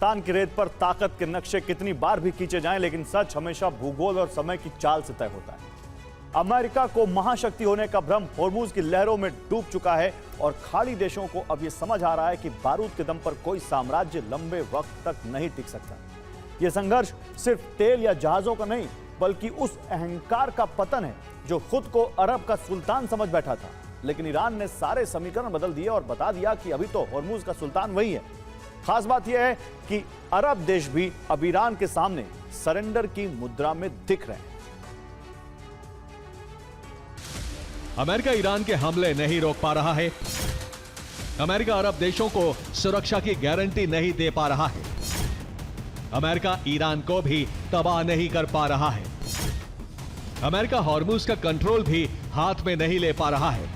तान की रेत पर ताकत के नक्शे कितनी बार भी खींचे जाएं, लेकिन सच हमेशा भूगोल और समय की चाल से तय होता है। अमेरिका को महाशक्ति होने का भ्रम होर्मुज की लहरों में डूब चुका है और खाड़ी देशों को अब यह समझ आ रहा है कि बारूद के दम पर कोई साम्राज्य लंबे वक्त तक नहीं टिक सकता। यह संघर्ष सिर्फ तेल या जहाजों का नहीं, बल्कि उस अहंकार का पतन है जो खुद को अरब का सुल्तान समझ बैठा था। लेकिन ईरान ने सारे समीकरण बदल दिए और बता दिया कि अभी तो होर्मुज का सुल्तान वही है। खास बात यह है कि अरब देश भी अब ईरान के सामने सरेंडर की मुद्रा में दिख रहे हैं। अमेरिका ईरान के हमले नहीं रोक पा रहा है। अमेरिका अरब देशों को सुरक्षा की गारंटी नहीं दे पा रहा है। अमेरिका ईरान को भी तबाह नहीं कर पा रहा है। अमेरिका हॉर्मुज का कंट्रोल भी हाथ में नहीं ले पा रहा है।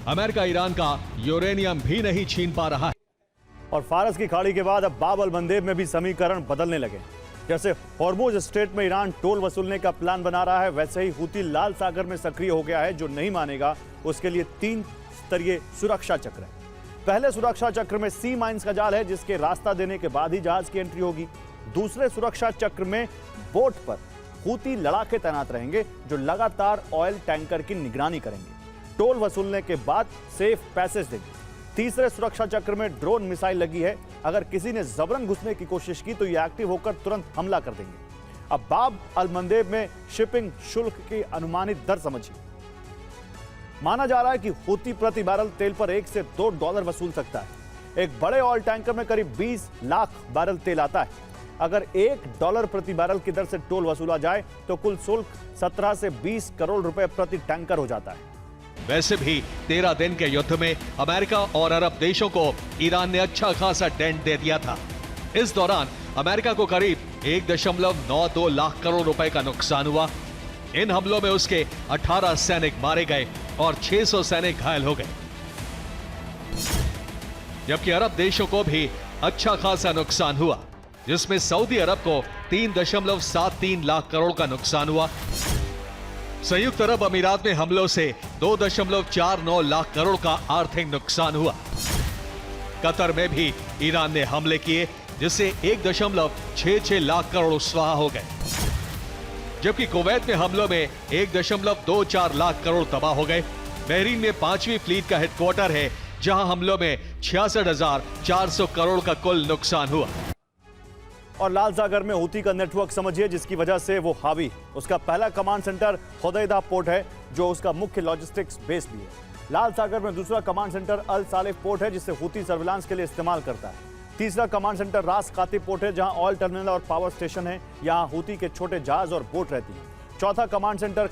अमेरिका ईरान का यूरेनियम भी नहीं छीन पा रहा है। और फारस की खाड़ी के बाद अब बाब अल मंदेब में भी समीकरण बदलने लगे। जैसे हॉर्मुज स्ट्रेट में ईरान टोल वसूलने का प्लान बना रहा है, वैसे ही हूती लाल सागर में सक्रिय हो गया है। जो नहीं मानेगा उसके लिए 3 स्तरीय सुरक्षा चक्र है। पहले सुरक्षा चक्र में सी माइंस का जाल है, जिसके रास्ता देने के बाद ही जहाज की एंट्री होगी। दूसरे सुरक्षा चक्र में बोट पर हूती लड़ाके तैनात रहेंगे, जो लगातार ऑयल टैंकर की निगरानी करेंगे। टोल वसूलने के बाद सेफ पैसेज देंगे। तीसरे सुरक्षा चक्र में ड्रोन मिसाइल लगी है। अगर किसी ने जबरन घुसने की कोशिश की तो ये एक्टिव होकर तुरंत हमला कर देंगे। अब बाब अल मंदेब में शिपिंग शुल्क की अनुमानित दर समझिए। माना जा रहा है कि हूती प्रति बैरल तेल पर $1 से $2 वसूल सकता है। एक बड़े ऑयल टैंकर में करीब 20 लाख बैरल तेल आता है। अगर $1 प्रति बैरल की दर से टोल वसूला जाए तो कुल शुल्क 17 से 20 करोड़ रुपए प्रति टैंकर हो जाता है। वैसे भी 13 दिन के युद्ध में अमेरिका और अरब देशों को ईरान ने अच्छा खासा डेंट दे दिया था। इस दौरान अमेरिका को करीब 1.92 लाख करोड़ रुपए का नुकसान हुआ। इन हमलों में उसके 18 सैनिक मारे गए और 600 सैनिक घायल हो गए। जबकि अरब देशों को भी अच्छा खासा नुकसान हुआ, जिसमें सऊदी अरब को 3.73 लाख करोड़ का नुकसान हुआ। संयुक्त अरब अमीरात में हमलों से 2.49 लाख करोड़ का आर्थिक नुकसान हुआ। कतर में भी ईरान ने हमले किए, जिससे 1.66 लाख करोड़ स्वाहा हो गए। जबकि कुवैत में हमलों में 1.24 लाख करोड़ तबाह हो गए। बहरीन में 5वीं फ्लीट का हेडक्वार्टर है, जहां हमलों में 66,400 करोड़ का कुल नुकसान हुआ। और लाल सागर में हूती का नेटवर्क समझिए, जिसकी वजह से वो हावी। उसका पहला कमांड सेंटर होदैदा पोर्ट है, जो उसका मुख्य लॉजिस्टिक्स बेस भी है। लाल सागर में दूसरा कमांड सेंटर अल सालिफ पोर्ट है, जिसे हूती सर्विलांस के लिए इस्तेमाल करता है। तीसरा कमांड सेंटर रास कातिब पोर्ट है, जहां ऑयल टर्मिनल और पावर स्टेशन है। यहाँ हूती के छोटे जहाज और बोट रहती है। चौथा कमांड सेंटर